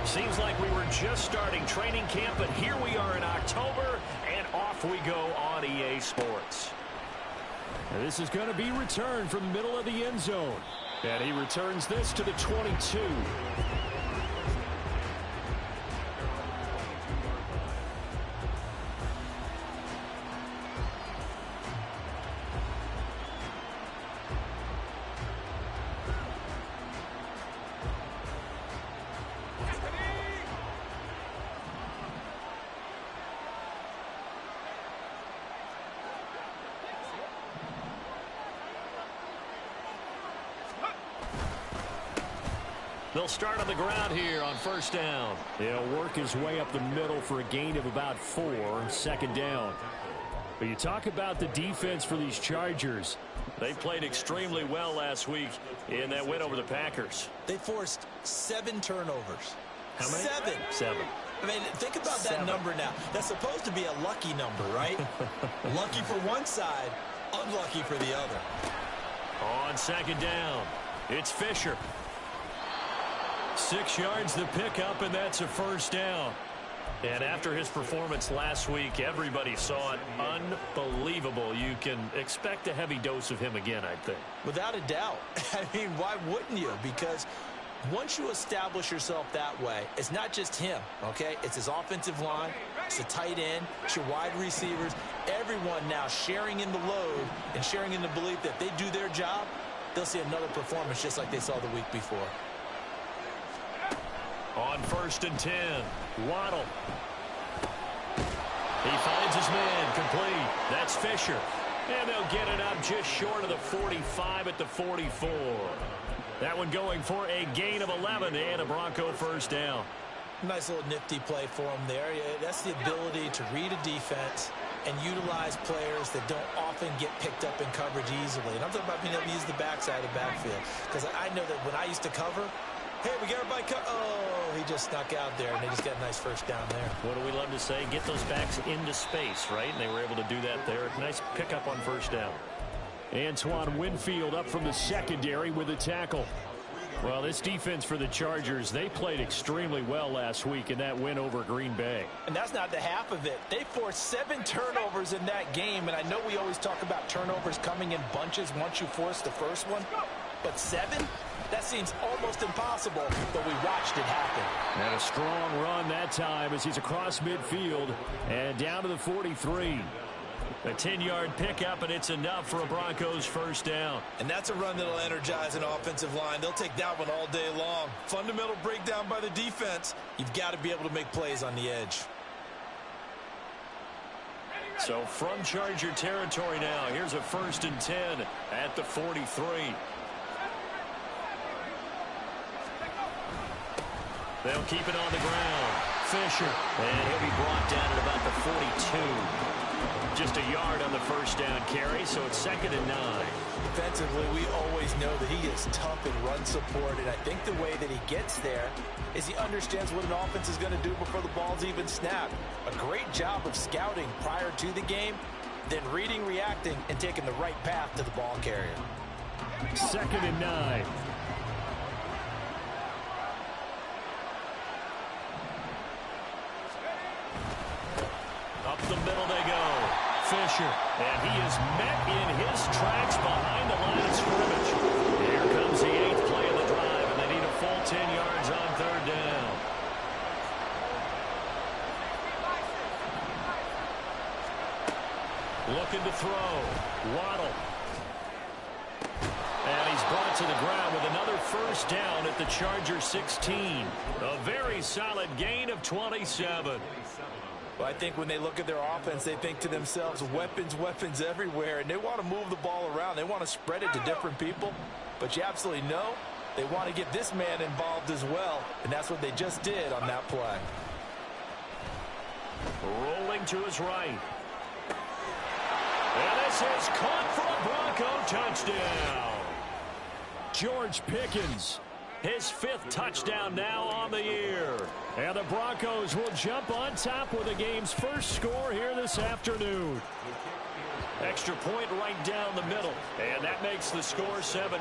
Seems like we were just starting training camp, but here we are in October, and off we go on EA Sports. And this is going to be returned from the middle of the end zone. And he returns this to the 22. They'll start on the ground here on first down. He'll work his way up the middle for a gain of about 4, second down. But you talk about the defense for these Chargers. They played extremely well last week in that win over the Packers. They forced 7 turnovers. How many? 7. 7. I mean, think about that number now. That's supposed to be a lucky number, right? Lucky for one side, unlucky for the other. On second down, it's Fisher. 6 yards the pickup, and that's a first down. And after his performance last week, everybody saw it. Unbelievable. You can expect a heavy dose of him again, I think. Without a doubt. I mean, why wouldn't you? Because once you establish yourself that way, it's not just him, okay? It's his offensive line, it's the tight end, it's your wide receivers, everyone now sharing in the load and sharing in the belief that if they do their job, they'll see another performance just like they saw the week before. On first and 10, Waddle. He finds his man, complete. That's Fisher. And they'll get it up just short of the 45 at the 44. That one going for a gain of 11 and a Bronco first down. Nice little nifty play for him there. Yeah, that's the ability to read a defense and utilize players that don't often get picked up in coverage easily. And I'm talking about being able to use the backside of the backfield. Because I know that when I used to cover, hey, we got everybody oh, he just snuck out there, and they just got a nice first down there. What do we love to say? Get those backs into space, right? And they were able to do that there. Nice pickup on first down. Antoine Winfield up from the secondary with a tackle. Well, this defense for the Chargers, they played extremely well last week in that win over Green Bay. And that's not the half of it. They forced 7 turnovers in that game, and I know we always talk about turnovers coming in bunches once you force the first one, but 7? That seems almost impossible, but we watched it happen. And a strong run that time as he's across midfield and down to the 43. A 10-yard pickup, and it's enough for a Broncos first down. And that's a run that'll energize an offensive line. They'll take that one all day long. Fundamental breakdown by the defense. You've got to be able to make plays on the edge. So from Charger territory now, here's a first and 10 at the 43. They'll keep it on the ground. Fisher. And he'll be brought down at about the 42. Just a yard on the first down carry, so it's second and 9. Defensively, we always know that he is tough in run support, and I think the way that he gets there is he understands what an offense is going to do before the ball's even snapped. A great job of scouting prior to the game, then reading, reacting, and taking the right path to the ball carrier. Second and 9. Up the middle they go. Fisher. And he is met in his tracks behind the line of scrimmage. Here comes the 8th play of the drive, and they need a full 10 yards on third down. Looking to throw. Waddle. And he's brought to the ground with another first down at the Chargers 16. A very solid gain of 27. Well, I think when they look at their offense, they think to themselves, weapons, weapons everywhere, and they want to move the ball around. They want to spread it to different people, but you absolutely know they want to get this man involved as well, and that's what they just did on that play. Rolling to his right. And this is caught for a Bronco touchdown. George Pickens. His 5th touchdown now on the year. And the Broncos will jump on top with the game's first score here this afternoon. Extra point right down the middle. And that makes the score 7-0.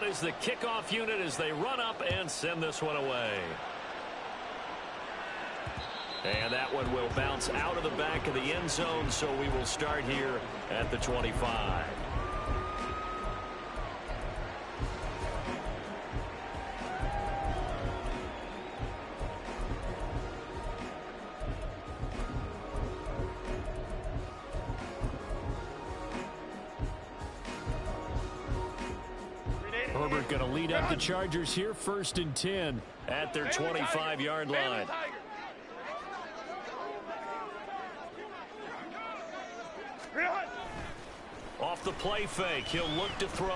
out is the kickoff unit as they run up and send this one away. And that one will bounce out of the back of the end zone, so we will start here at the 25. Herbert going to lead up the Chargers here, 1st and 10 at their 25-yard line. Off the play fake, he'll look to throw. And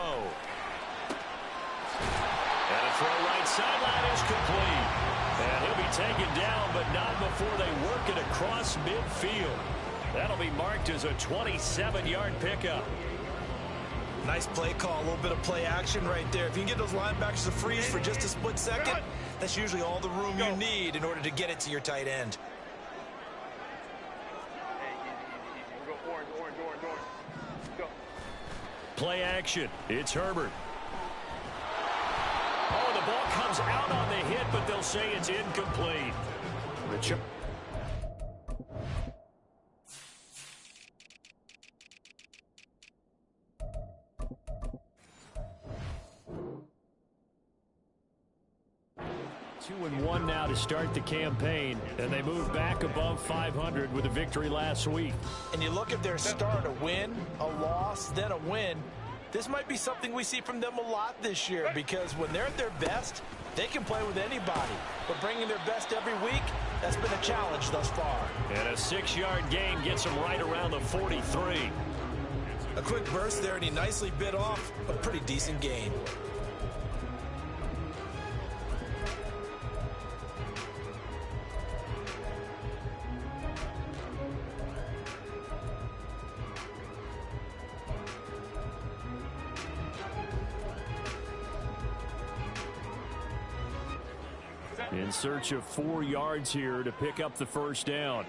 a throw right sideline is complete. And he'll be taken down, but not before they work it across midfield. That'll be marked as a 27-yard pickup. Nice play call, a little bit of play action right there. If you can get those linebackers to freeze for just a split second, that's usually all the room you need in order to get it to your tight end. Play action. It's Herbert. Oh, the ball comes out on the hit, but they'll say it's incomplete. Richard. 2-1 now to start the campaign, and they move back above 500 with a victory last week. And you look at their start, a win, a loss, then a win. This might be something we see from them a lot this year, because when they're at their best, they can play with anybody. But bringing their best every week, that's been a challenge thus far. And a 6-yard gain gets them right around the 43. A quick burst there, and he nicely bit off a pretty decent gain. In search of 4 yards here to pick up the first down.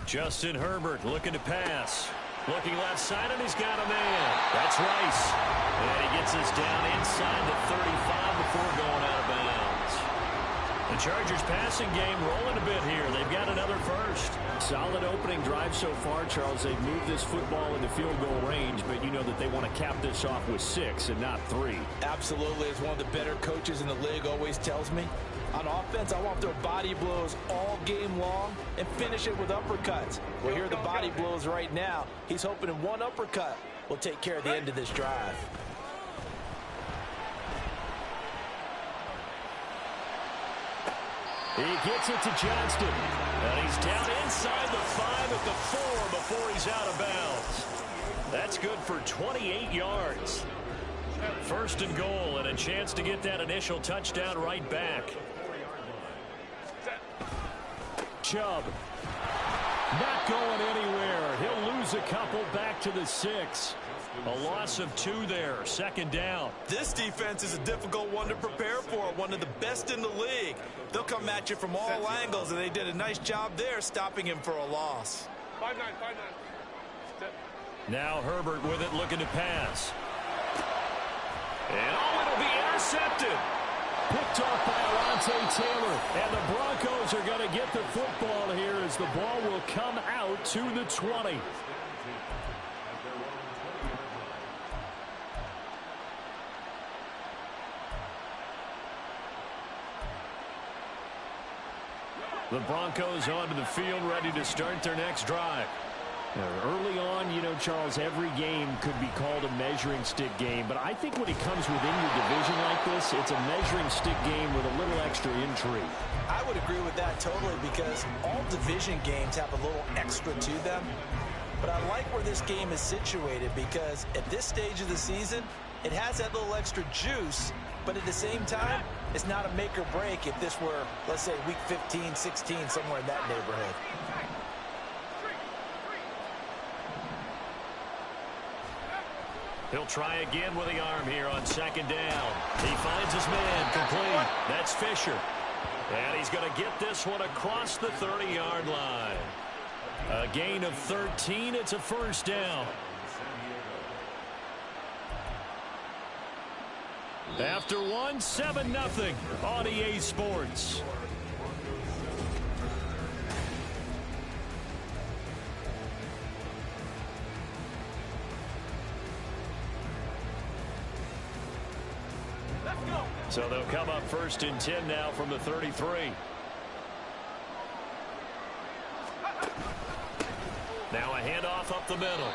Justin Herbert looking to pass. Looking left side, and he's got a man. That's Rice. And he gets us down inside the 35 before going out of bounds. The Chargers passing game rolling a bit here. They've got another first. Solid opening drive so far, Charles. They've moved this football into field goal range, but you know that they want to cap this off with 6 and not 3. Absolutely. As one of the better coaches in the league always tells me, on offense, I want their body blows all game long and finish it with uppercuts. Well, here are the body blows right now. He's hoping in one uppercut will take care of the end of this drive. He gets it to Johnston. And he's down inside the 5 at the 4 before he's out of bounds. That's good for 28 yards. 1st and goal, and a chance to get that initial touchdown right back. Chubb. Not going anywhere. He'll lose a couple back to the 6. A loss of 2 there. 2nd down. This defense is a difficult one to prepare for. One of the best in the league. They'll come at you from all angles, and they did a nice job there stopping him for a loss. 5-9. Now Herbert with it, looking to pass. And oh, it'll be intercepted. Picked off by Alontae Taylor. And the Broncos are going to get the football here as the ball will come out to the 20. The Broncos onto the field, ready to start their next drive. Early on, you know, Charles, every game could be called a measuring stick game. But I think when it comes within your division like this, it's a measuring stick game with a little extra intrigue. I would agree with that totally, because all division games have a little extra to them. But I like where this game is situated, because at this stage of the season, it has that little extra juice. But at the same time, it's not a make or break if this were, let's say, week 15, 16, somewhere in that neighborhood. He'll try again with the arm here on 2nd down. He finds his man complete. That's Fisher. And he's going to get this one across the 30-yard line. A gain of 13. It's a first down. After one, 7-0 on EA Sports. So they'll come up 1st and 10 now from the 33. Now a handoff up the middle.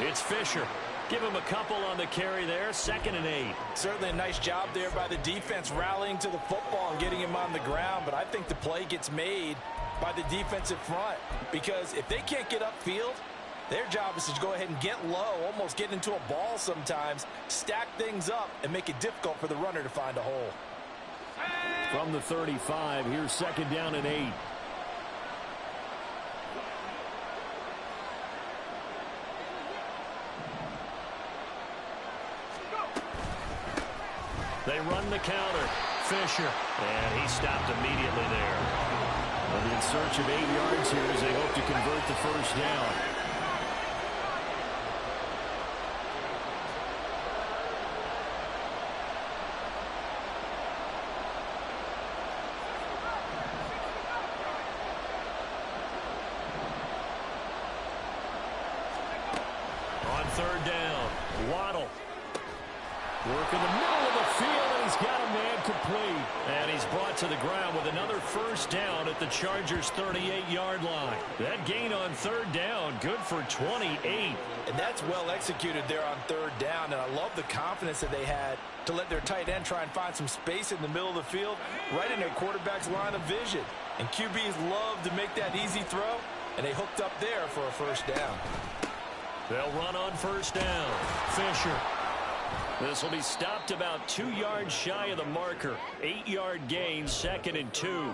It's Fisher. Give him a couple on the carry there. 2nd and 8. Certainly a nice job there by the defense rallying to the football and getting him on the ground. But I think the play gets made by the defensive front, because if they can't get upfield, their job is to go ahead and get low, almost get into a ball sometimes, stack things up, and make it difficult for the runner to find a hole. From the 35, here's 2nd down and 8. They run the counter. Fisher. And he stopped immediately there. Well, in search of 8 yards here as they hope to convert the first down. On 3rd down, Waddle. Work in the middle of the field, and he's got a man complete. And he's brought to the ground with another first down at the Chargers' 38-yard line. That gain on 3rd down, good for 28. And that's well executed there on 3rd down, and I love the confidence that they had to let their tight end try and find some space in the middle of the field, right in their quarterback's line of vision. And QBs love to make that easy throw, and they hooked up there for a first down. They'll run on 1st down. Fisher. This will be stopped about 2 yards shy of the marker. 8-yard gain, 2nd and 2.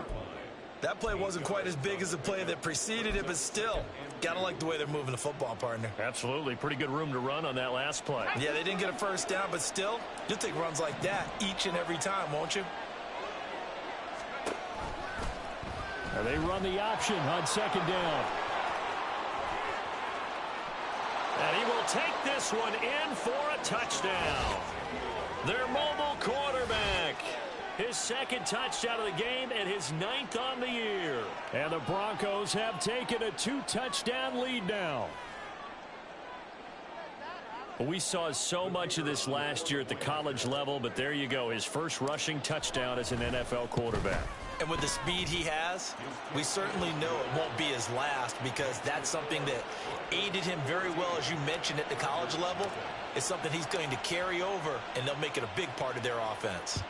That play wasn't quite as big as the play that preceded it, but still, gotta like the way they're moving the football, partner. Absolutely. Pretty good room to run on that last play. Yeah, they didn't get a first down, but still, you'll take runs like that each and every time, won't you? And they run the option on 2nd down. And he will take this one in for a touchdown. Their mobile quarterback. His 2nd touchdown of the game and his 9th on the year. And the Broncos have taken a 2-touchdown lead now. We saw so much of this last year at the college level, but there you go. His first rushing touchdown as an NFL quarterback. And with the speed he has, we certainly know it won't be his last, because that's something that aided him very well, as you mentioned, at the college level. It's something he's going to carry over, and they'll make it a big part of their offense.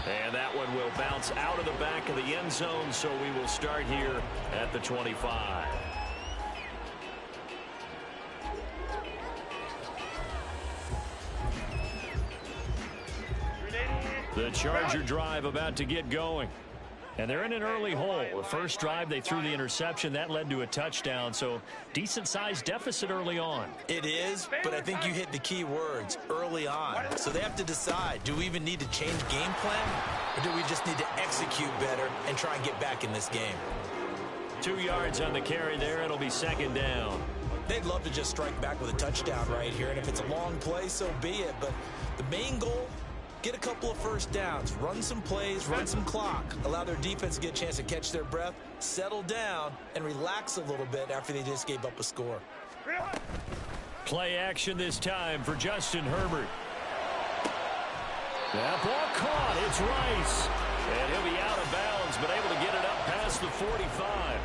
And that one will bounce out of the back of the end zone, so we will start here at the 25. The Charger drive about to get going. And they're in an early hole. The first drive, they threw the interception. That led to a touchdown, so decent-sized deficit early on. It is, but I think you hit the key words, early on. So they have to decide, do we even need to change game plan, or do we just need to execute better and try and get back in this game? 2 yards on the carry there. It'll be 2nd down. They'd love to just strike back with a touchdown right here, and if it's a long play, so be it. But the main goal, get a couple of first downs, run some plays, run some clock, allow their defense to get a chance to catch their breath, settle down, and relax a little bit after they just gave up a score. Play action this time for Justin Herbert. That ball caught. It's Rice. And he'll be out of bounds, but able to get it up past the 45.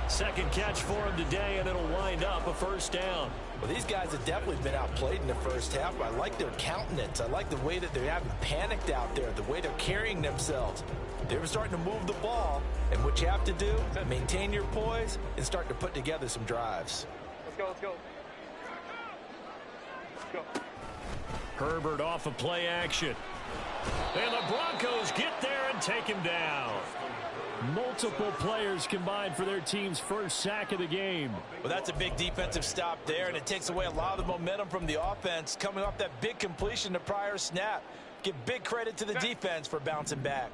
Second catch for him today, and it'll wind up a first down. Well, these guys have definitely been outplayed in the first half. I like their countenance. I like the way that they haven't panicked out there, the way they're carrying themselves. They were starting to move the ball, and what you have to do, maintain your poise and start to put together some drives. Let's go, let's go. Let's go. Herbert off of play action. And the Broncos get there and take him down. Multiple players combined for their team's first sack of the game. Well, that's a big defensive stop there, and it takes away a lot of the momentum from the offense coming off that big completion the prior snap. Give big credit to the defense for bouncing back.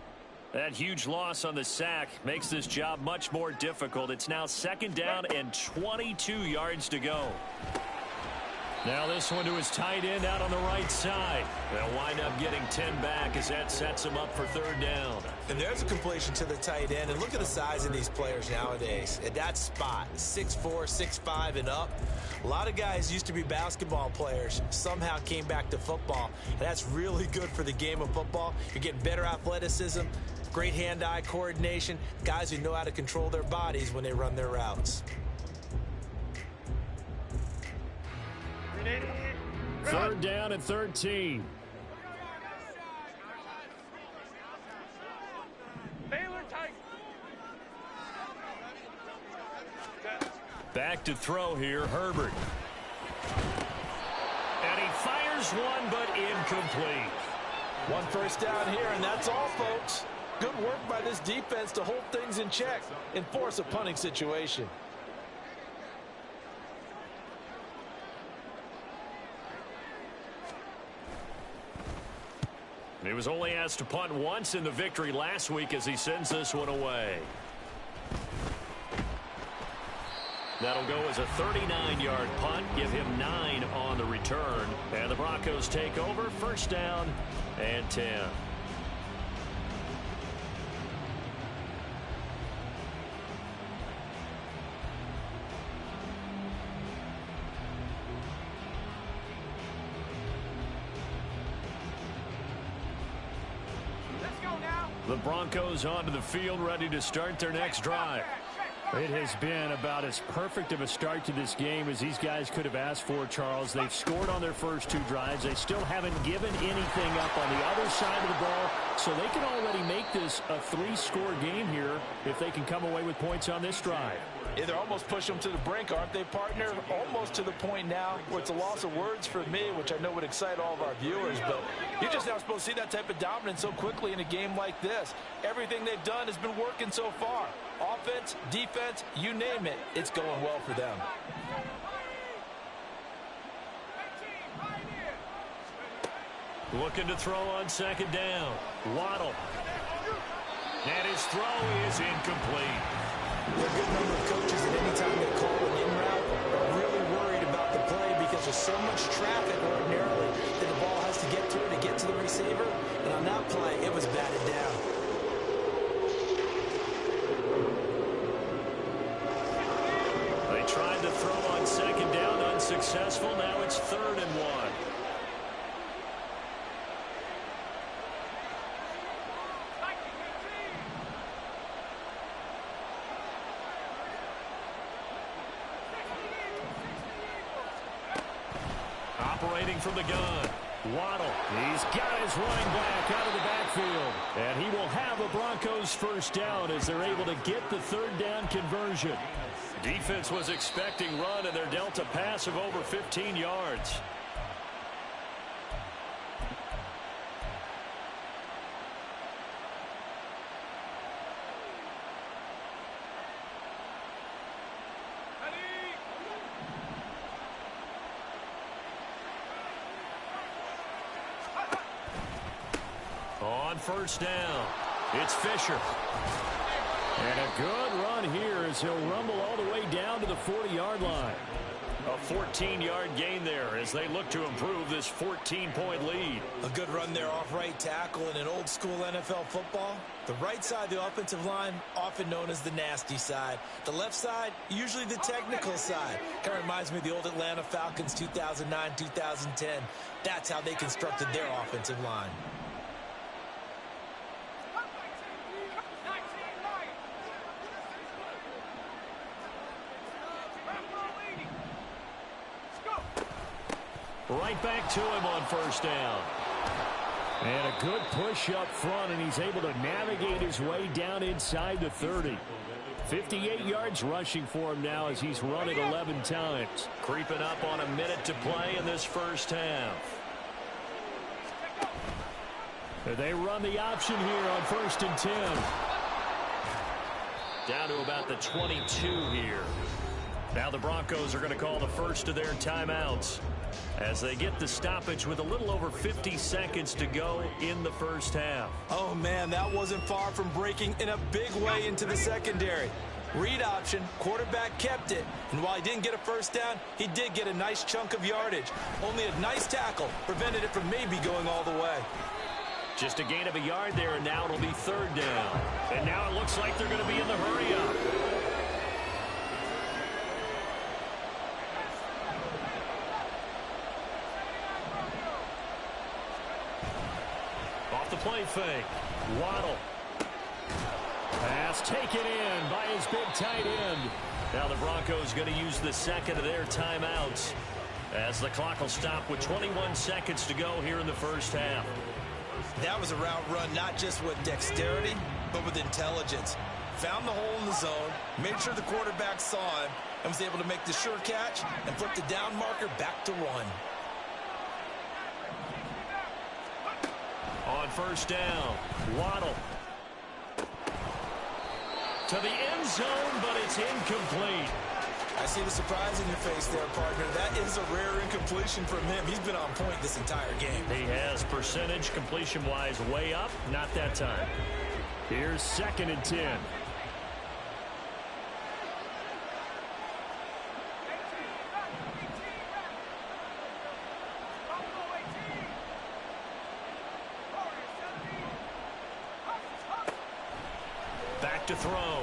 That huge loss on the sack makes this job much more difficult. It's now 2nd down and 22 yards to go. Now this one to his tight end out on the right side. They'll wind up getting 10 back as that sets him up for 3rd down. And there's a completion to the tight end. And look at the size of these players nowadays. At that spot, 6'4", 6'5", and up. A lot of guys used to be basketball players, somehow came back to football. And that's really good for the game of football. You're getting better athleticism, great hand-eye coordination, guys who know how to control their bodies when they run their routes. 3rd down and 13. Back to throw here, Herbert. And he fires one, but incomplete. 1 first down here, and that's all, folks. Good work by this defense to hold things in check and force a punting situation. He was only asked to punt once in the victory last week as he sends this one away. That'll go as a 39-yard punt, give him 9 on the return. And the Broncos take over, 1st down and 10. The Broncos onto the field, ready to start their next drive. It has been about as perfect of a start to this game as these guys could have asked for, Charles. They've scored on their first 2 drives. They still haven't given anything up on the other side of the ball, so they can already make this a 3-score game here if they can come away with points on this drive. Yeah, they're almost pushing them to the brink, aren't they, partner? Almost to the point now where it's a loss of words for me, which I know would excite all of our viewers, but you're just not supposed to see that type of dominance so quickly in a game like this. Everything they've done has been working so far. Offense, defense, you name it, it's going well for them. Looking to throw on 2nd down. Waddle. And his throw is incomplete. There are a good number of coaches that anytime they call an in route are really worried about the play because there's so much traffic ordinarily that the ball has to get through to get to the receiver. And on that play, it was batted down. They tried to throw on 2nd down, unsuccessful. Now it's 3rd and 1. Operating from the gun. Waddle. He's got his running back out of the backfield. And he will have a Broncos 1st down as they're able to get the 3rd down conversion. Defense was expecting run, and they're dealt a pass of over 15 yards. On 1st down, it's Fisher. And a good run here as he'll rumble all the way down to the 40-yard line. A 14-yard gain there as they look to improve this 14-point lead. A good run there off right tackle in an old-school NFL football. The right side of the offensive line, often known as the nasty side. The left side, usually the technical side. Kind of reminds me of the old Atlanta Falcons 2009-2010. That's how they constructed their offensive line. Right back to him on 1st down. And a good push up front, and he's able to navigate his way down inside the 30. 58 yards rushing for him now as he's run it 11 times. Creeping up on a minute to play in this 1st half. They run the option here on 1st and 10. Down to about the 22 here. Now the Broncos are going to call the first of their timeouts. as they get the stoppage with a little over 50 seconds to go in the first half. Oh, man, that wasn't far from breaking in a big way into the secondary. Read option, quarterback kept it, and while he didn't get a first down, he did get a nice chunk of yardage. Only a nice tackle prevented it from maybe going all the way. Just a gain of a yard there, and now it'll be third down. And now it looks like they're going to be in the hurry-up. Off the play fake. Waddle. Pass taken in by his big tight end. Now the Broncos going to use the second of their timeouts as the clock will stop with 21 seconds to go here in the first half. That was a route run not just with dexterity, but with intelligence. Found the hole in the zone, made sure the quarterback saw him, and was able to make the sure catch and flip the down marker back to run. On first down, Waddle. To the end zone, but it's incomplete. I see the surprise in your face there, partner. That is a rare incompletion from him. He's been on point this entire game. He has percentage completion-wise way up. Not that time. Here's 2nd and 10. Back to throw.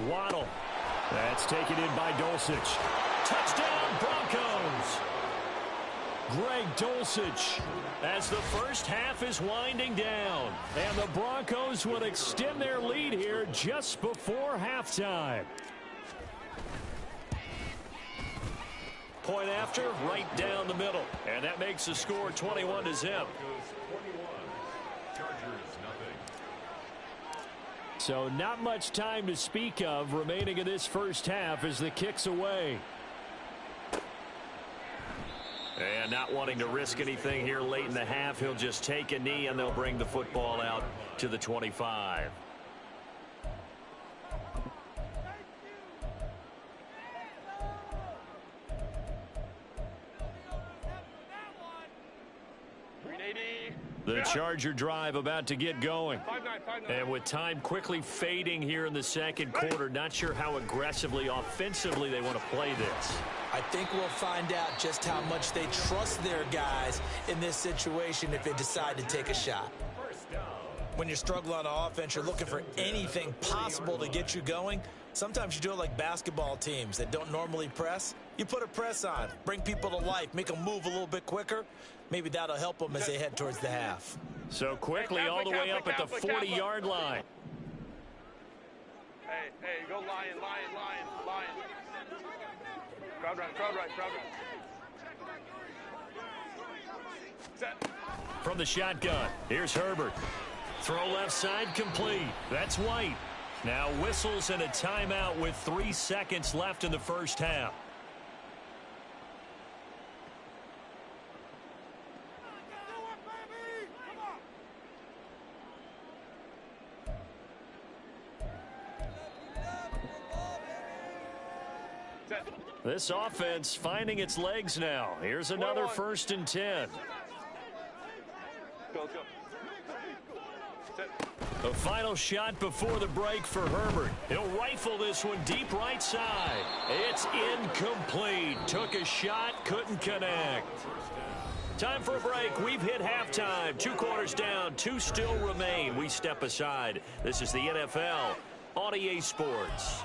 Waddle. That's taken in by Dulcich. Touchdown, Broncos! Greg Dulcich as the first half is winding down. And the Broncos will extend their lead here just before halftime. Point after, right down the middle. And that makes the score 21-0. So not much time to speak of remaining in this first half as the kick's away. And not wanting to risk anything here late in the half, he'll just take a knee and they'll bring the football out to the 25. The Charger drive about to get going. And with time quickly fading here in the second quarter, not sure how aggressively, offensively they want to play this. I think we'll find out just how much they trust their guys in this situation if they decide to take a shot. When you're struggling on offense, you're looking for anything possible to get you going. Sometimes you do it like basketball teams that don't normally press. You put a press on, bring people to life, make them move a little bit quicker. Maybe that'll help them as they head towards the half. So quickly all the way up at the 40-yard line. Hey, go lion. Crowd right. Set. From the shotgun, here's Herbert. Throw left side complete. That's White. Now whistles and a timeout with 3 seconds left in the first half. This offense finding its legs now. Here's another 1st and 10. Go. A final shot before the break for Herbert. He'll rifle this one deep right side. It's incomplete. Took a shot, couldn't connect. Time for a break. We've hit halftime. 2 quarters down, 2 still remain. We step aside. This is the NFL on EA Sports.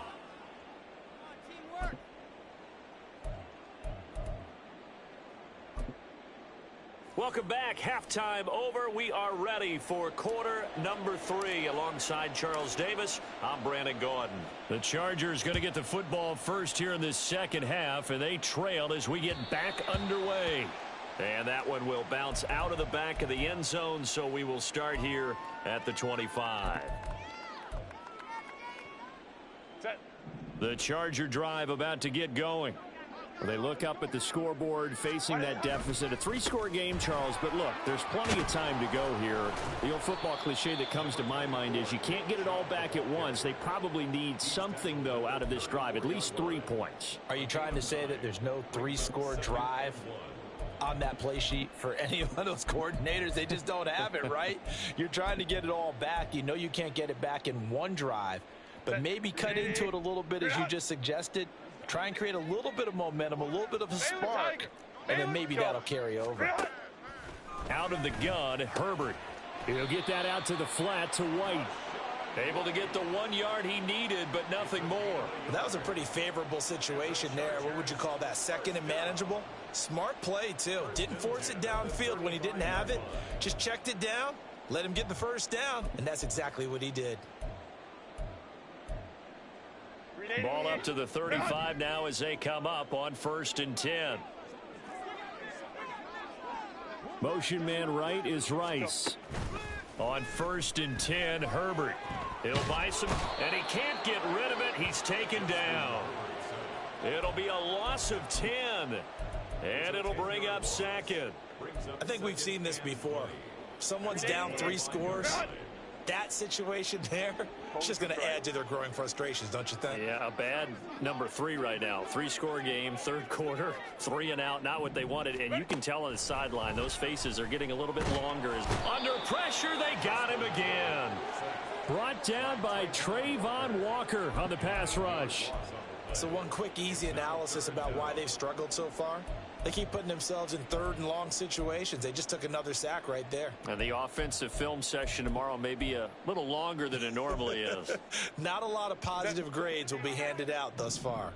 Welcome back. Halftime over. We are ready for quarter number 3. Alongside Charles Davis, I'm Brandon Gordon. The Chargers going to get the football first here in this second half, and they trail as we get back underway. And that one will bounce out of the back of the end zone, so we will start here at the 25. Set. The Charger drive about to get going. They look up at the scoreboard facing that deficit. A 3-score game, Charles, but look, there's plenty of time to go here. The old football cliche that comes to my mind is you can't get it all back at once. They probably need something, though, out of this drive, at least 3 points. Are you trying to say that there's no 3-score drive? on that play sheet for any one of those coordinators. They just don't have it, right? You're trying to get it all back. You know you can't get it back in one drive, but maybe cut into it a little bit as you just suggested. Try and create a little bit of momentum, a little bit of a spark, and then maybe that'll carry over. Out of the gun, Herbert. He'll get that out to the flat to White. Able to get the 1 yard he needed, but nothing more. That was a pretty favorable situation there. What would you call that? Second and manageable? Smart play, too. Didn't force it downfield when he didn't have it. Just checked it down, let him get the first down, and that's exactly what he did. Ball up to the 35 now as they come up on 1st and 10. Motion man right is Rice. On 1st and 10, Herbert. He'll buy some, and he can't get rid of it. He's taken down. It'll be a loss of 10, and it'll bring up 2nd. I think we've seen this before. Someone's down 3 scores. That situation there, it's just going to add to their growing frustrations, don't you think? Yeah, a bad number 3 right now. 3-score game, 3rd quarter, 3 and out, not what they wanted. And you can tell on the sideline, those faces are getting a little bit longer. Under pressure, they got him again. Brought down by Trayvon Walker on the pass rush. So one quick, easy analysis about why they've struggled so far. They keep putting themselves in 3rd and long situations. They just took another sack right there. And the offensive film session tomorrow may be a little longer than it normally is. Not a lot of positive grades will be handed out thus far.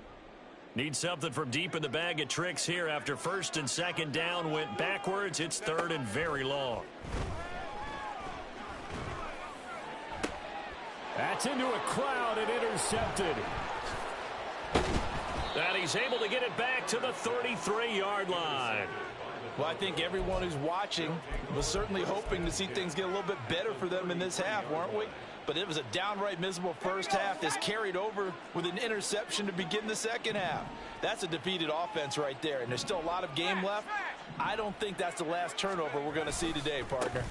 Need something from deep in the bag of tricks here after 1st and 2nd down went backwards. It's 3rd and very long. That's into a crowd and intercepted. And he's able to get it back to the 33-yard line. Well, I think everyone who's watching was certainly hoping to see things get a little bit better for them in this half, weren't we? But it was a downright miserable first half that's carried over with an interception to begin the second half. That's a defeated offense right there, and there's still a lot of game left. I don't think that's the last turnover we're going to see today, partner.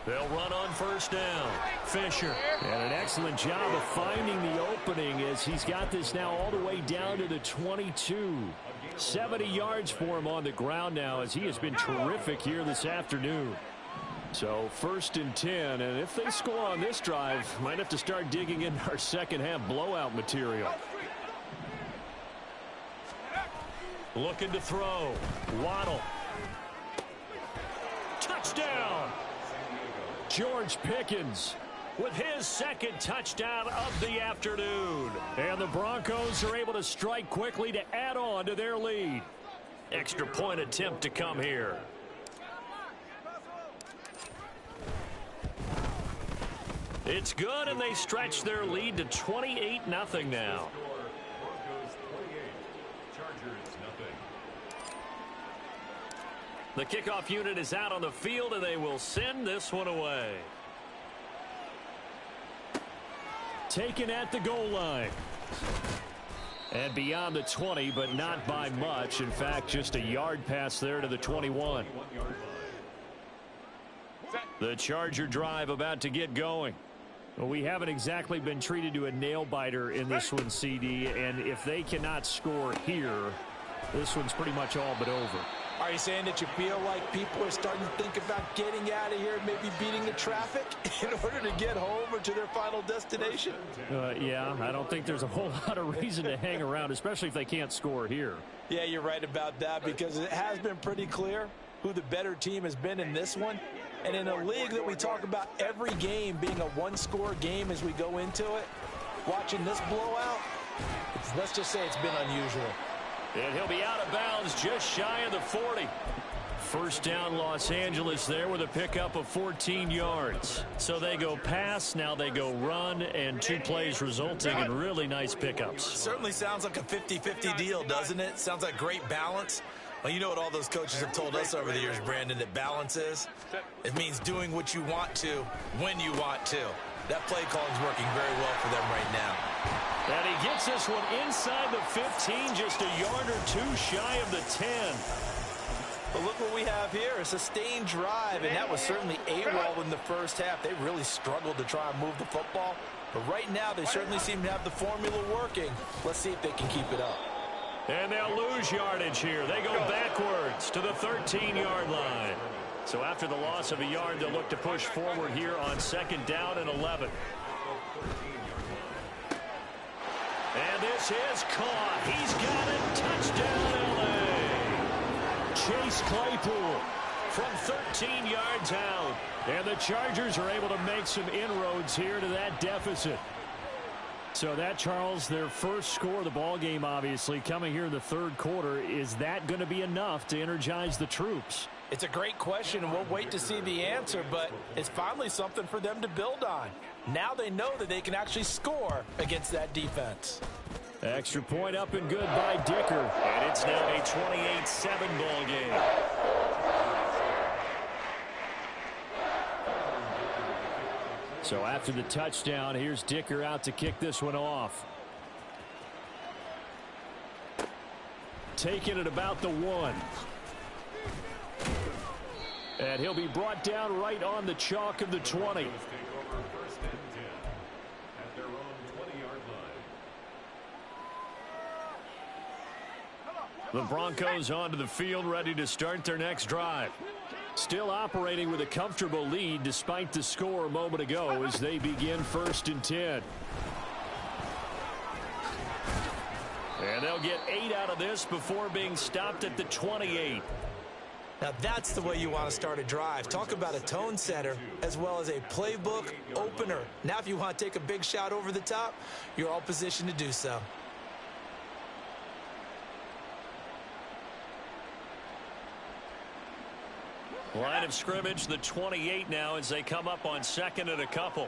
They'll run on 1st down. Fisher. And an excellent job of finding the opening as he's got this now all the way down to the 22. 70 yards for him on the ground now as he has been terrific here this afternoon. So 1st and 10, and if they score on this drive, might have to start digging in our second half blowout material. Looking to throw. Waddle. Touchdown. George Pickens with his 2nd touchdown of the afternoon. And the Broncos are able to strike quickly to add on to their lead. Extra point attempt to come here. It's good, and they stretch their lead to 28-0 now. The kickoff unit is out on the field, and they will send this one away. Taken at the goal line. And beyond the 20, but not by much. In fact, just a yard pass there to the 21. The Charger drive about to get going. Well, we haven't exactly been treated to a nail-biter in this one, CD. And if they cannot score here, this one's pretty much all but over. Are you saying that you feel like people are starting to think about getting out of here and maybe beating the traffic in order to get home or to their final destination? Yeah, I don't think there's a whole lot of reason to hang around, especially if they can't score here. Yeah, you're right about that because it has been pretty clear who the better team has been in this one. And in a league that we talk about every game being a one-score game as we go into it, watching this blowout, let's just say it's been unusual. And he'll be out of bounds just shy of the 40. 1st down Los Angeles there with a pickup of 14 yards. So they go pass, now they go run, and 2 plays resulting in really nice pickups. Certainly sounds like a 50-50 deal, doesn't it? Sounds like great balance. Well, you know what all those coaches have told us over the years, Brandon, that balance is? It means doing what you want to when you want to. That play calling's working very well for them right now. And he gets this one inside the 15, just a yard or 2 shy of the 10. But look what we have here, a sustained drive, and that was certainly AWOL in the first half. They really struggled to try and move the football. But right now, they certainly seem to have the formula working. Let's see if they can keep it up. And they'll lose yardage here. They go backwards to the 13-yard line. So after the loss of a yard, they'll look to push forward here on 2nd down and 11. And this is caught. He's got it. Touchdown, L.A. Chase Claypool from 13 yards out. And the Chargers are able to make some inroads here to that deficit. So that, Charles, their first score of the ball game, obviously, coming here in the 3rd quarter. Is that going to be enough to energize the troops? It's a great question, and we'll wait to see the answer, but it's finally something for them to build on. Now they know that they can actually score against that defense. Extra point up and good by Dicker. And it's now a 28-7 ball game. So after the touchdown, here's Dicker out to kick this one off. Taking it about the 1. And he'll be brought down right on the chalk of the 20. The Broncos onto the field, ready to start their next drive. Still operating with a comfortable lead despite the score a moment ago as they begin 1st and 10. And they'll get 8 out of this before being stopped at the 28. Now that's the way you want to start a drive. Talk about a tone setter as well as a playbook opener. Now if you want to take a big shot over the top, you're all positioned to do so. Line of scrimmage, the 28 now as they come up on 2nd and a couple.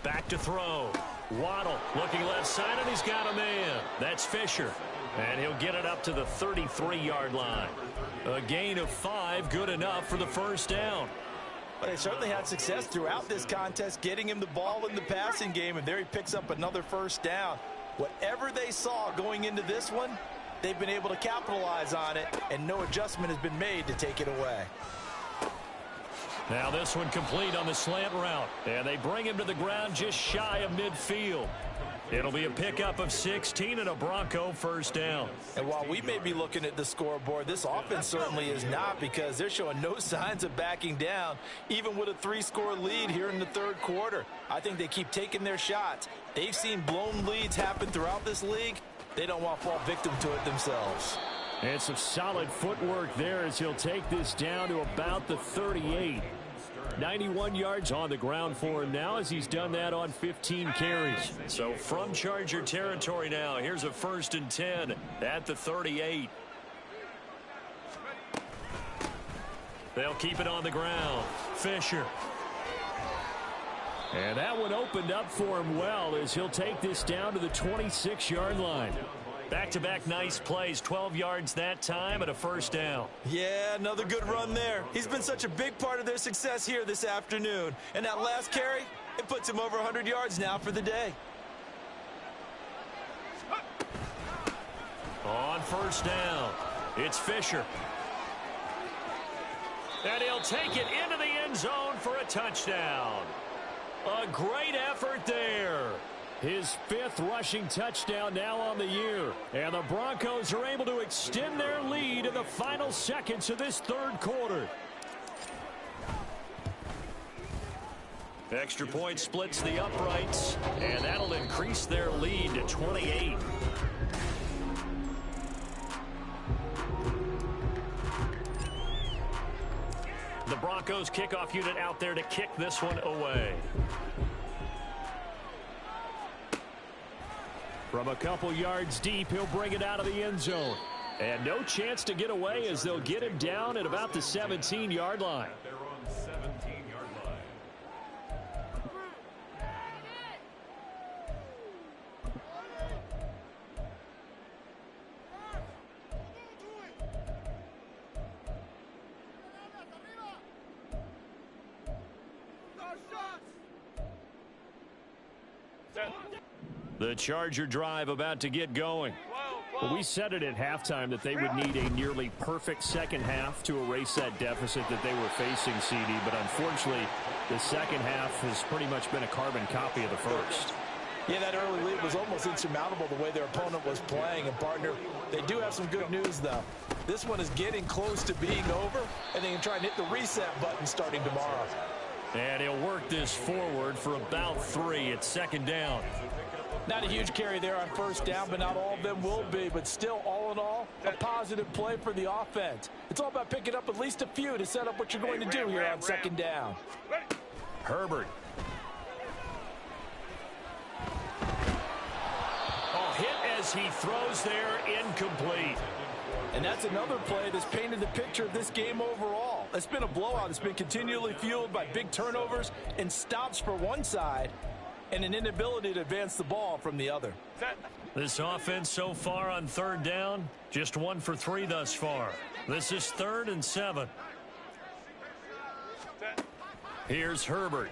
Back to throw. Waddle looking left side, and he's got a man. That's Fisher. And he'll get it up to the 33-yard line. A gain of 5, good enough for the 1st down. Well, they certainly had success throughout this contest, getting him the ball in the passing game, and there he picks up another 1st down. Whatever they saw going into this one, they've been able to capitalize on it, and no adjustment has been made to take it away. Now this one complete on the slant route, and they bring him to the ground just shy of midfield. It'll be a pickup of 16 and a Bronco 1st down. And while we may be looking at the scoreboard, this offense certainly is not, because they're showing no signs of backing down, even with a 3-score lead here in the 3rd quarter. I think they keep taking their shots. They've seen blown leads happen throughout this league. They don't want to fall victim to it themselves. And some solid footwork there as he'll take this down to about the 38. 91 yards on the ground for him now as he's done that on 15 carries. So from Charger territory now, here's a 1st and 10 at the 38. They'll keep it on the ground. Fisher. And that one opened up for him well as he'll take this down to the 26-yard line. Back-to-back nice plays, 12 yards that time and a 1st down. Yeah, another good run there. He's been such a big part of their success here this afternoon. And that last carry, it puts him over 100 yards now for the day. On 1st down, it's Fisher. And he'll take it into the end zone for a touchdown. A great effort there. His 5th rushing touchdown now on the year. And the Broncos are able to extend their lead in the final seconds of this 3rd quarter. Extra point splits the uprights, and that'll increase their lead to 28. The Broncos kickoff unit out there to kick this one away. From a couple yards deep, he'll bring it out of the end zone. And no chance to get away as they'll get him down at about the 17-yard line. They're on the 17-yard line. The Charger drive about to get going. Well, we said it at halftime that they would need a nearly perfect second half to erase that deficit that they were facing, CD. But unfortunately, the second half has pretty much been a carbon copy of the first. Yeah, that early lead was almost insurmountable the way their opponent was playing. And, partner, they do have some good news, though. This one is getting close to being over, and they can try and hit the reset button starting tomorrow. And he'll work this forward for about 3. It's second down. Not a huge carry there on first down, but not all of them will be. But still, all in all, a positive play for the offense. It's all about picking up at least a few to set up what you're going to do here on second down. Herbert. Hit as he throws there, incomplete. And that's another play that's painted the picture of this game overall. It's been a blowout. It's been continually fueled by big turnovers and stops for one side and an inability to advance the ball from the other. This offense so far on third down, just 1 for 3 thus far. This is 3rd and 7. Here's Herbert.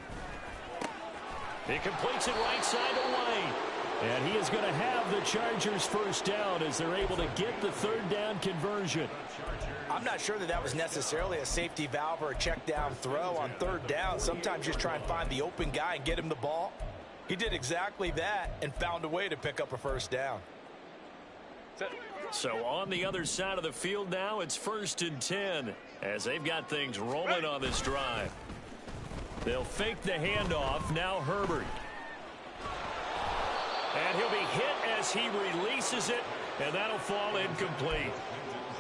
He completes it right side away. And he is going to have the Chargers first down as they're able to get the third down conversion. I'm not sure that was necessarily a safety valve or a check down throw on third down. Sometimes just try and find the open guy and get him the ball. He did exactly that and found a way to pick up a first down. So on the other side of the field now, it's 1st and 10 as they've got things rolling on this drive. They'll fake the handoff. Now Herbert. And he'll be hit as he releases it, and that'll fall incomplete.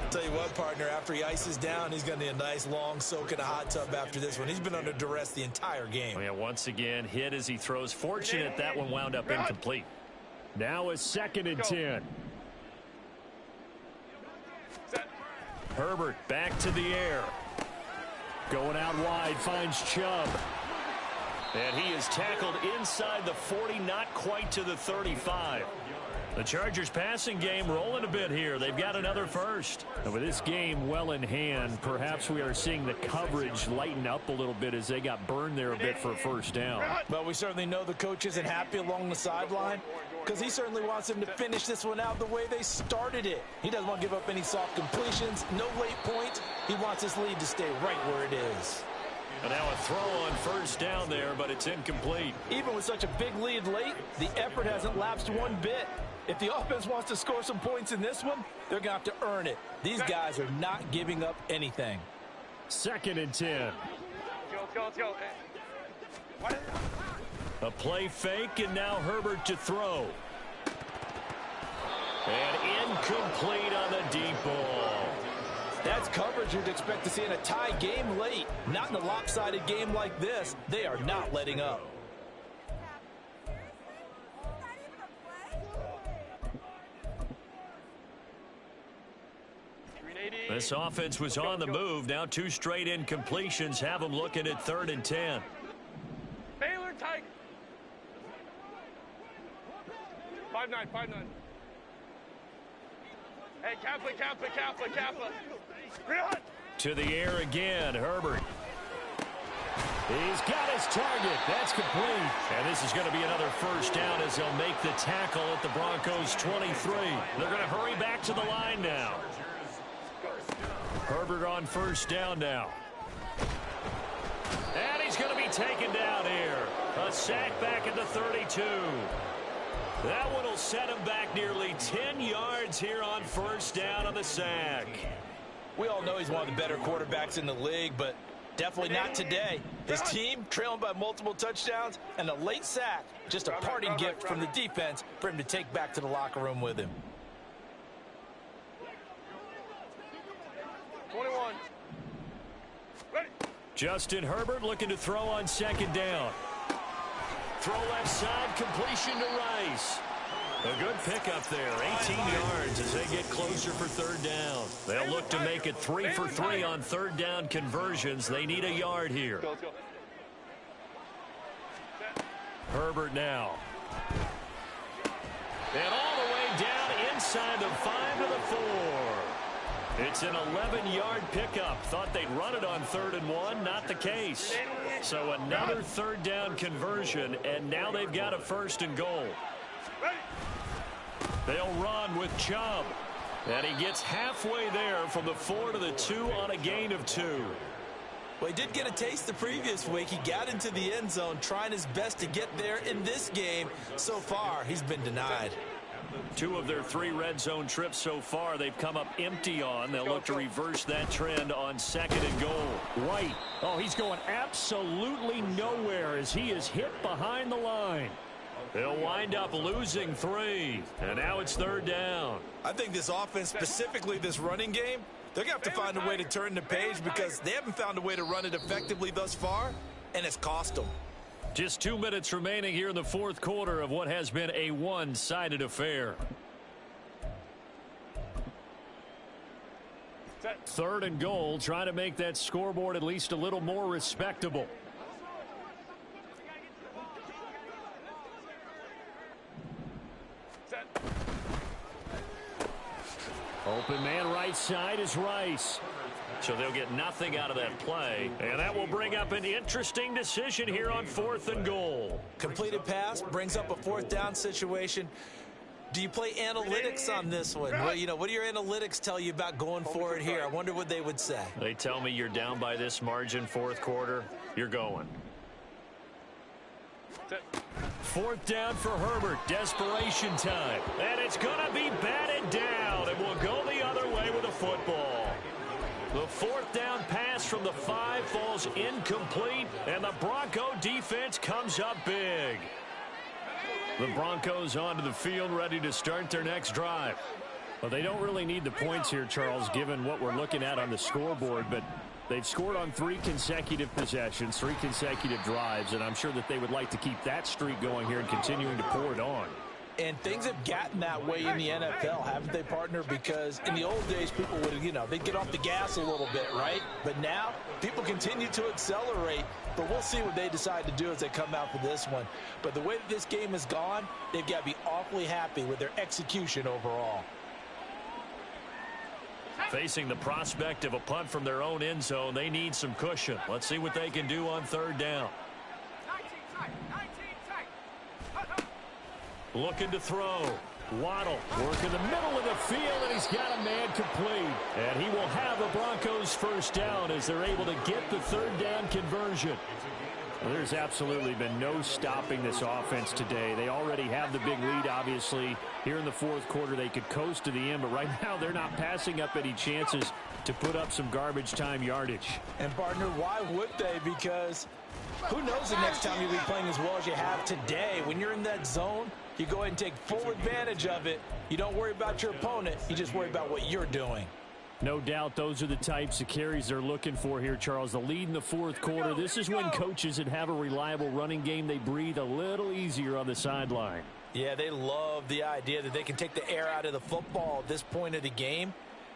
I'll tell you what, partner, after he ices down, he's going to need a nice long soak in a hot tub after this one. He's been under duress the entire game. Oh, yeah, once again, hit as he throws. Fortunate that one wound up incomplete. Now it's 2nd and 10. Herbert back to the air. Going out wide, finds Chubb. And he is tackled inside the 40, not quite to the 35. The Chargers passing game rolling a bit here. They've got another first. And with this game well in hand, perhaps we are seeing the coverage lighten up a little bit as they got burned there a bit for a first down. But we certainly know the coach isn't happy along the sideline because he certainly wants them to finish this one out the way they started it. He doesn't want to give up any soft completions, no late points. He wants his lead to stay right where it is. And now a throw on first down there, but it's incomplete. Even with such a big lead late, the effort hasn't lapsed one bit. If the offense wants to score some points in this one, they're going to have to earn it. These guys are not giving up anything. 2nd and 10. Let's go. A play fake, and now Herbert to throw. And incomplete on the deep ball. That's coverage you'd expect to see in a tie game late. Not in a lopsided game like this. They are not letting up. This offense was on the move. Now 2 straight incompletions have them looking at 3rd and 10. Baylor Tiger. 5-9. Hey, Kappa. To the air again, Herbert. He's got his target. That's complete. And this is going to be another first down as they'll make the tackle at the Broncos 23. They're going to hurry back to the line now. Herbert on first down now. And he's going to be taken down here. A sack back at the 32. That one will set him back nearly 10 yards here on first down on the sack. We all know he's one of the better quarterbacks in the league, but definitely not today. His team trailing by multiple touchdowns and a late sack. Just a parting gift from the defense for him to take back to the locker room with him. 21. Ready. Justin Herbert looking to throw on second down. Throw left side, completion to Rice. A good pickup there, 18 yards as they get closer for third down. They'll look to make it 3 for 3 on third down conversions. They need a yard here. Let's go. Herbert now. And all the way down inside the 5 to the 4. It's an 11-yard pickup. Thought they'd run it on 3rd and 1. Not the case. So another third down conversion, and now they've got a 1st and goal. They'll run with Chubb. And he gets halfway there from the 4 to the 2 on a gain of 2. Well, he did get a taste the previous week. He got into the end zone trying his best to get there in this game. So far, he's been denied. 2 of their 3 red zone trips so far they've come up empty on. They'll look to reverse that trend on 2nd and goal. White. Oh, he's going absolutely nowhere as he is hit behind the line. They'll wind up losing 3. And now it's 3rd down. I think this offense, specifically this running game, they're going to have to find a way to turn the page because they haven't found a way to run it effectively thus far, and it's cost them. Just 2 minutes remaining here in the 4th quarter of what has been a one-sided affair. 3rd and goal, trying to make that scoreboard at least a little more respectable. Open man right side is Rice. So they'll get nothing out of that play. And that will bring up an interesting decision here on 4th and goal. Completed pass brings up a 4th down situation. Do you play analytics on this one? Well, you know, what do your analytics tell you about going for it here? I wonder what they would say. They tell me you're down by this margin 4th quarter. You're going. 4th down for Herbert. Desperation time. And it's going to be batted down. And will go the other way with a football. The 4th down pass from the 5 falls incomplete, and the Bronco defense comes up big. The Broncos onto the field, ready to start their next drive. Well, they don't really need the points here, Charles, given what we're looking at on the scoreboard, but they've scored on 3 consecutive possessions, 3 consecutive drives, and I'm sure that they would like to keep that streak going here and continuing to pour it on. And things have gotten that way in the NFL, haven't they, partner? Because in the old days, people would, you know, they'd get off the gas a little bit, right? But now, people continue to accelerate, but we'll see what they decide to do as they come out for this one. But the way that this game has gone, they've got to be awfully happy with their execution overall. Facing the prospect of a punt from their own end zone, they need some cushion. Let's see what they can do on 3rd down. Looking to throw. Waddle working the middle of the field, and he's got a man complete. And he will have the Broncos first down as they're able to get the 3rd down conversion. Well, there's absolutely been no stopping this offense today. They already have the big lead, obviously. Here in the 4th quarter, they could coast to the end, but right now they're not passing up any chances to put up some garbage time yardage. And, partner, why would they? Because who knows the next time you'll be playing as well as you have today. When you're in that zone, you go ahead and take full advantage of it. You don't worry about your opponent. You just worry about what you're doing. No doubt those are the types of carries they're looking for here, Charles. The lead in the 4th quarter. This is when coaches that have a reliable running game, they breathe a little easier on the sideline. Yeah, they love the idea that they can take the air out of the football at this point of the game.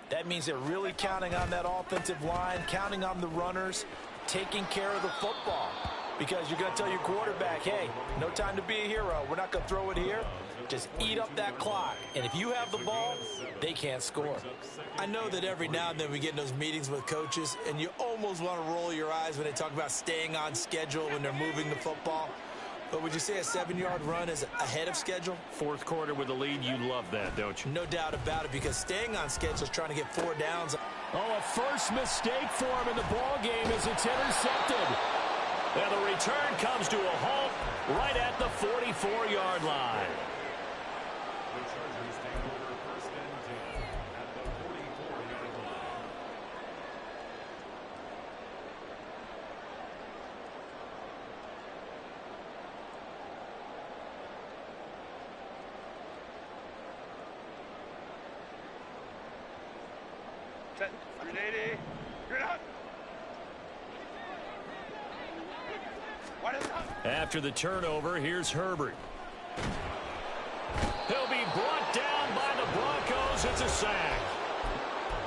That means they're really counting on that offensive line, counting on the runners, taking care of the football. Because you're going to tell your quarterback, hey, no time to be a hero. We're not going to throw it here. Just eat up that clock. And if you have the ball, they can't score. I know that every now and then we get in those meetings with coaches, and you almost want to roll your eyes when they talk about staying on schedule when they're moving the football. But would you say a 7-yard run is ahead of schedule? 4th quarter with the lead, you love that, don't you? No doubt about it, because staying on schedule is trying to get 4 downs. Oh, a first mistake for him in the ball game as it's intercepted. And the return comes to a halt right at the 44-yard line. Set. 380. You're out. After the turnover, here's Herbert. He'll be brought down by the Broncos. It's a sack.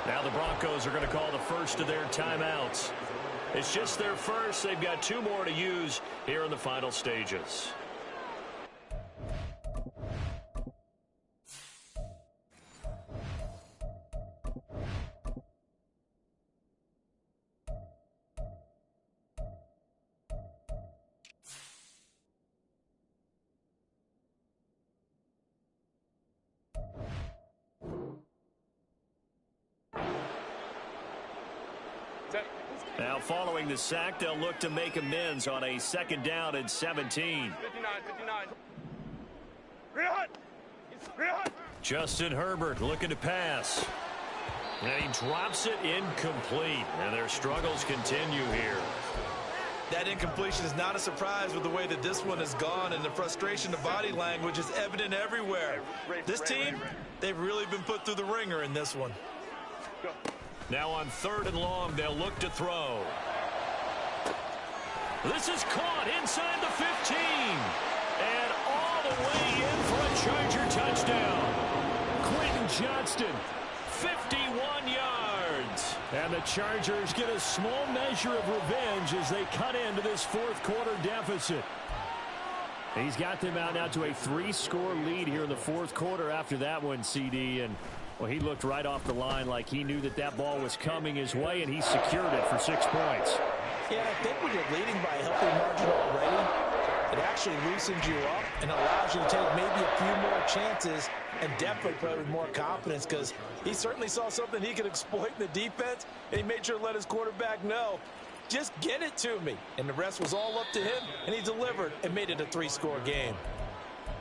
Now the Broncos are going to call the first of their timeouts. It's just their first. They've got 2 more to use here in the final stages. Set. Now following the sack, they'll look to make amends on a 2nd down and 17. 59. Green hut. Justin Herbert looking to pass. And he drops it incomplete. And their struggles continue here. That incompletion is not a surprise with the way that this one has gone, and the frustration, the body language is evident everywhere. This team, they've really been put through the ringer in this one. Now on 3rd and long, they'll look to throw. This is caught inside the 15. And all the way in for a Charger touchdown. Quentin Johnston, 51 yards. And the Chargers get a small measure of revenge as they cut into this 4th quarter deficit. He's got them out now to a 3-score lead here in the 4th quarter after that one, CD. And, well, he looked right off the line like he knew that that ball was coming his way, and he secured it for 6 points. Yeah, I think when you're leading by a healthy margin already, it actually loosens you up and allows you to take maybe a few more chances and definitely play with more confidence, because he certainly saw something he could exploit in the defense, and he made sure to let his quarterback know, just get it to me. And the rest was all up to him, and he delivered and made it a 3-score game.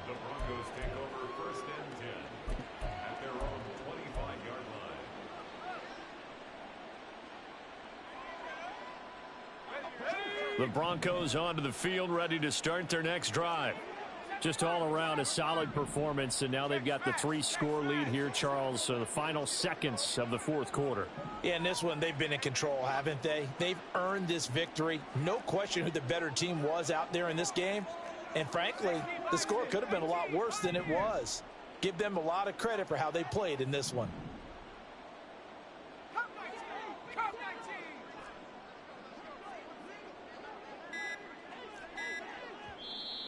The Broncos take over 1st and 10 at their own 25-yard line. The Broncos onto the field, ready to start their next drive. Just all around a solid performance, and now they've got the 3-score lead here, Charles. So the final seconds of the 4th quarter. Yeah, in this one, they've been in control, haven't they? They've earned this victory. No question who the better team was out there in this game. And frankly, the score could have been a lot worse than it was. Give them a lot of credit for how they played in this one.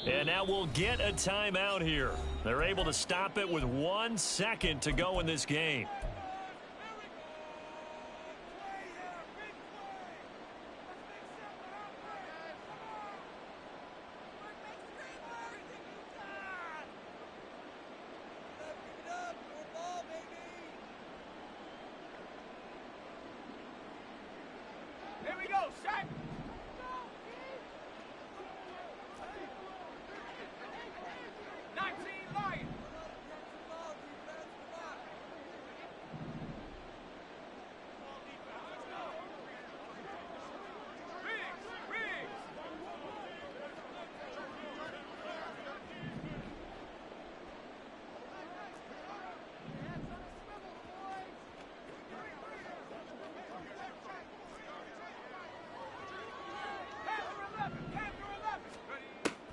And now we'll get a timeout here. They're able to stop it with 1 second to go in this game. Here we go, set.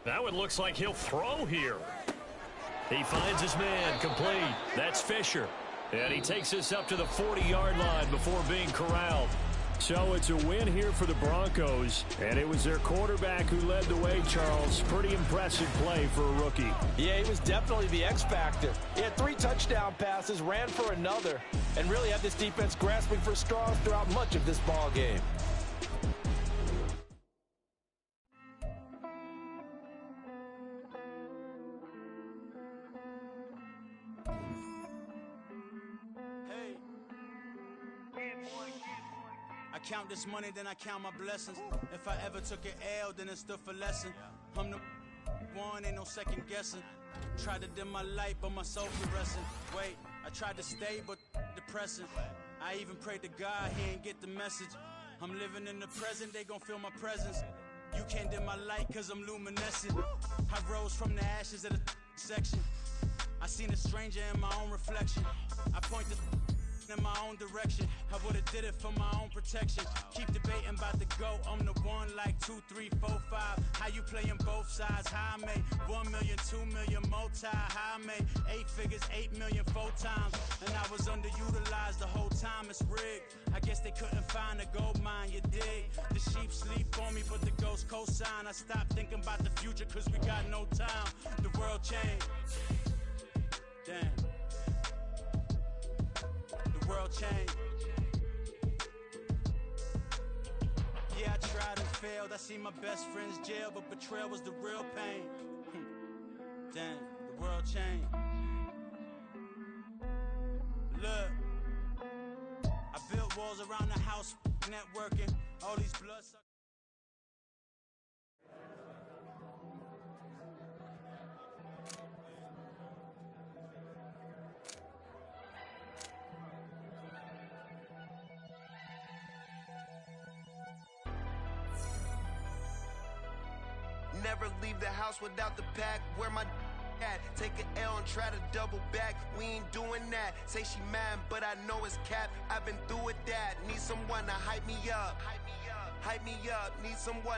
Now it looks like he'll throw here. He finds his man complete. That's Fisher. And he takes this up to the 40-yard line before being corralled. So it's a win here for the Broncos. And it was their quarterback who led the way, Charles. Pretty impressive play for a rookie. Yeah, he was definitely the X factor. He had 3 touchdown passes, ran for another, and really had this defense grasping for straws throughout much of this ball game. I count this money, then I count my blessings. If I ever took an L, then it stood for lesson. I'm the one, ain't no second guessing. Tried to dim my light, but my soul fluorescent. Wait, I tried to stay, but depressing. I even prayed to God, he ain't get the message. I'm living in the present, they gon' feel my presence. You can't dim my light, cause I'm luminescent. I rose from the ashes of the section. I seen a stranger in my own reflection. I point the in my own direction. I would've did it for my own protection. Keep debating about the GOAT. I'm the one like 2, 3, 4, 5. How you playing both sides? How I made 1 million, 2 million, multi. How I made 8 figures, 8 million, 4 times. And I was underutilized the whole time. It's rigged. I guess they couldn't find a gold mine, you dig? The sheep sleep on me, but the ghost cosign. I stopped thinking about the future, cause we got no time. The world changed. Damn. World change. Yeah, I tried and failed. I see my best friends jail, but betrayal was the real pain. Damn, the world changed. Look, I built walls around the house, networking. All these bloodsuckers. Never leave the house without the pack. Where my at? Take an L and try to double back. We ain't doing that. Say she mad, but I know it's cap. I've been through with that. Need someone to hype me up. Hype me up. Need someone.